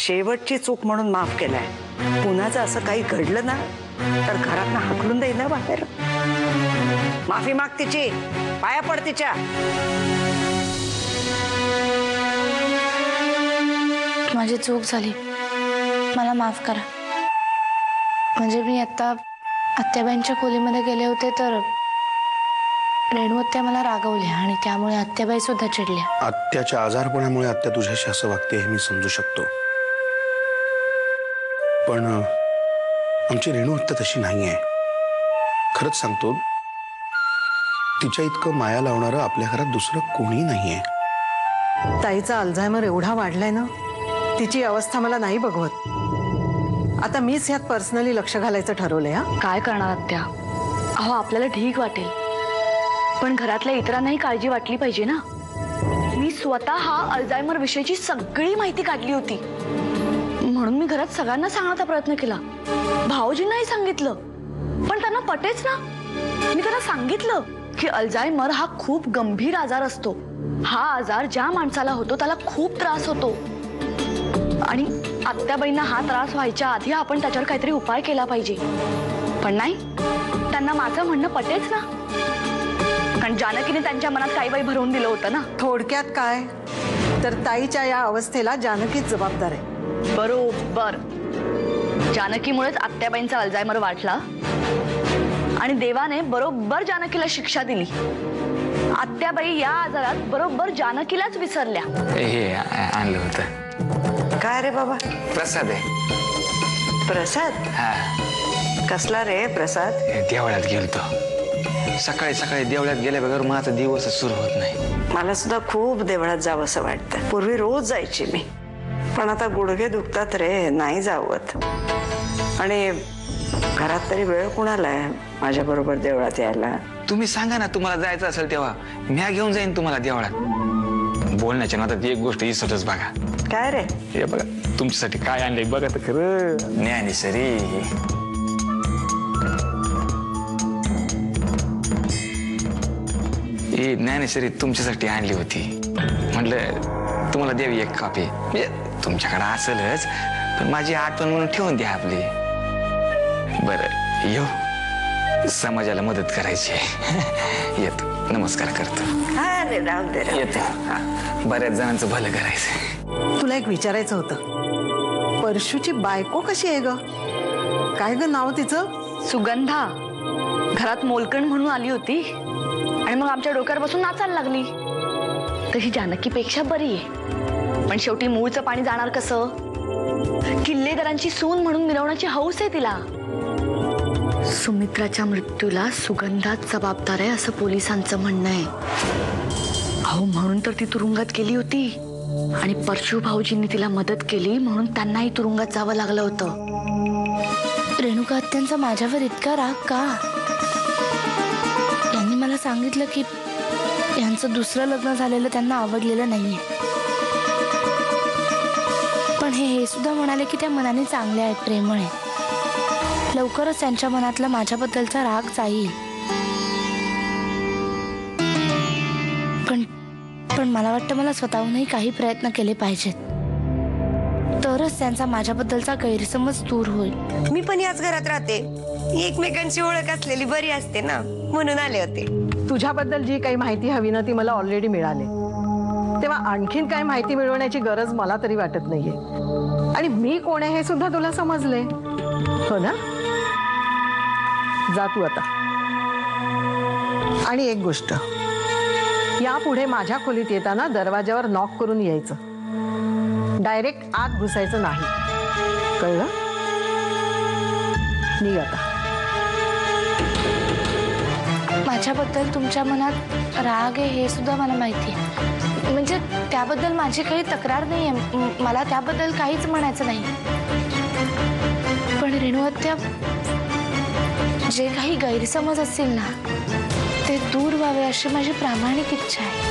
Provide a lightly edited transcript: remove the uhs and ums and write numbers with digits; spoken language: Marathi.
शेवटची चूक म्हणून माफ केलाय. पुन्हाच असं काही घडलं ना तर घरातनं हाकलून देईल ना बाहेर. माफी माग तिची, पाया पड तिच्या. माझी चूक झाली, मला माफ करा. म्हणजे मी आता आत्याबाईंच्या खोलीमध्ये गेले होते तर रेणू आत्या मला रागवल्या आणि त्यामुळे आत्याबाई सुद्धा चिडल्या. आत्याच्या आजारपणामुळे आत्या तुझ्याशी असं वागते हे मी समजू शकतो, पण आमची रेणू आत्या तशी नाहीये. खरंच सांगतो, तिच्या इतकं माया लावणारं आपल्या घरात दुसरं कोणी नाहीये. ताईचा अल्झायमर एवढा वाढलाय ना, तिची अवस्था मला नाही बघवत. आता मीच ह्यात पर्सनली लक्ष घालायचं ठरवलंय. हा काय करणार आत्या? अहो आपल्याला ठीक वाटेल, पण घरातल्या इतरांनाही काळजी वाटली पाहिजे ना. मी स्वतः अल्झायमर विषयीची सगळी माहिती काढली होती, म्हणून मी घरात सगळ्यांना सांगण्याचा प्रयत्न केला. भाऊजींनाही सांगितलं, पण त्यांना पटेच ना. मी त्यांना सांगितलं की अल्झायमर हा खूप गंभीर आजार असतो. हा आजार ज्या माणसाला होतो त्याला खूप त्रास होतो आणि आत्याबाईंना हा त्रास व्हायच्या आधी आपण त्याच्यावर काहीतरी उपाय केला पाहिजे. पण नाही, त्यांना माझं म्हणणं पटेच ना. कारण जानकीने त्यांच्या मनात काही बाई भरवून दिलं होतं ना. थोडक्यात काय तर ताईच्या या अवस्थेला जानकीच जबाबदार आहे. बरोबर. जानकीमुळेच आत्याबाईंचा अल्झायमर वाढला आणि देवाने बरोबर जानकीला शिक्षा दिली. आत्याबाई या आजारात बरोबर जानकीलाच विसरल्या. हे आणलं होतं. काय रे बाबा? प्रसाद आहे. प्रसाद? हा. कसला रे प्रसाद? देवळात गेलतो. सकाळी सकाळी देवळात गेल्या बरोबर माझा दिवस सुरू होत नाही. मला सुद्धा खूप देवळात जावं असं वाटतं. पूर्वी रोज जायची मी, पण आता गुडघे दुखतात रे, नाही जावत. आणि घरात तरी वेळ कुणाला आहे माझ्या बरोबर देवळात यायला? तुम्ही सांगा ना, तुम्हाला जायचं असेल तेव्हा मी घेऊन जाईन तुम्हाला देवळात. बोलण्याच्या नादात एक गोष्ट विसरतच बघा. काय रे? हे बघा तुमच्यासाठी काय आणलंय बघा तर खरं. ज्ञानेश्वरी. ही ज्ञानेश्वरी तुमच्यासाठी आणली होती. म्हटलं तुम्हाला द्यावी एक कॉपी. म्हणजे तुमच्याकडे असेलच, पण माझी आठवण म्हणून ठेवून द्या आपली. बरं येऊ, समाजाला मदत करायची. येतो, नमस्कार करतो. अरे राहू दे. येतो. बऱ्याच जणांचं भलं करायचं. तुला एक विचारायचं होतं, परशूची बायको कशी आहे ग? काय ग नाव तिचं? सुगंधा. घरात मोलकण म्हणून आली होती आणि मग आमच्या डोक्यावर बसून नाचायला लागली. तशी जानकीपेक्षा बरी आहे, पण शेवटी मूळचं पाणी जाणार कसं? किल्लेदारांची सून म्हणून मिरवण्याची हौस आहे तिला. सुमित्राच्या मृत्यूला सुगंधाच जबाबदार आहे असं पोलिसांचं म्हणणं आहे. अहो म्हणून तर ती तुरुंगात गेली होती आणि परशू भाऊजींनी तिला मदत केली म्हणून त्यांनाही तुरुंगात जावं लागलं होतं. रेणुका आत्यांचा माझ्यावर इतका राग का? यांनी मला सांगितलं की यांचं दुसरं लग्न झालेलं त्यांना आवडलेलं नाहीये. पण हे सुद्धा म्हणाले की त्या मनाने चांगल्या आहेत, प्रेमळ आहेत. लवकरच त्यांच्या मनातला माझ्याबद्दलचा राग जाईल. पण मला वाटतं मला स्वतःहूनही काही प्रयत्न केले पाहिजेत, तरच त्यांचा माझ्याबद्दलचा गैरसमज दूर होईल. मी पण याच घरात राहते, एकमेकांची ओळख असलेली बरी असते ना, म्हणून आले होते. तुझ्याबद्दल जी काही माहिती हवी ना ती मला ऑलरेडी मिळाली, तेव्हा आणखीन काय माहिती मिळवण्याची गरज मला तरी वाटत नाहीये. आणि मी कोण आहे हे सुद्धा तुला समजले हो ना? जा तू आता. आणि एक गोष्ट, यापुढे माझ्या खोलीत येताना दरवाजावर नॉक करून यायचं, डायरेक्ट आत घुसायचं नाही, कळलं? निघ आता. माझ्याबद्दल तुमच्या मनात राग आहे हे सुद्धा मला माहिती आहे. म्हणजे त्याबद्दल माझी काही तक्रार नाही आहे, मला त्याबद्दल काहीच म्हणायचं नाही. पण रेणू आत्या, जे काही गैरसमज असतील ना ते दूर व्हावे अशी माझी प्रामाणिक इच्छा आहे.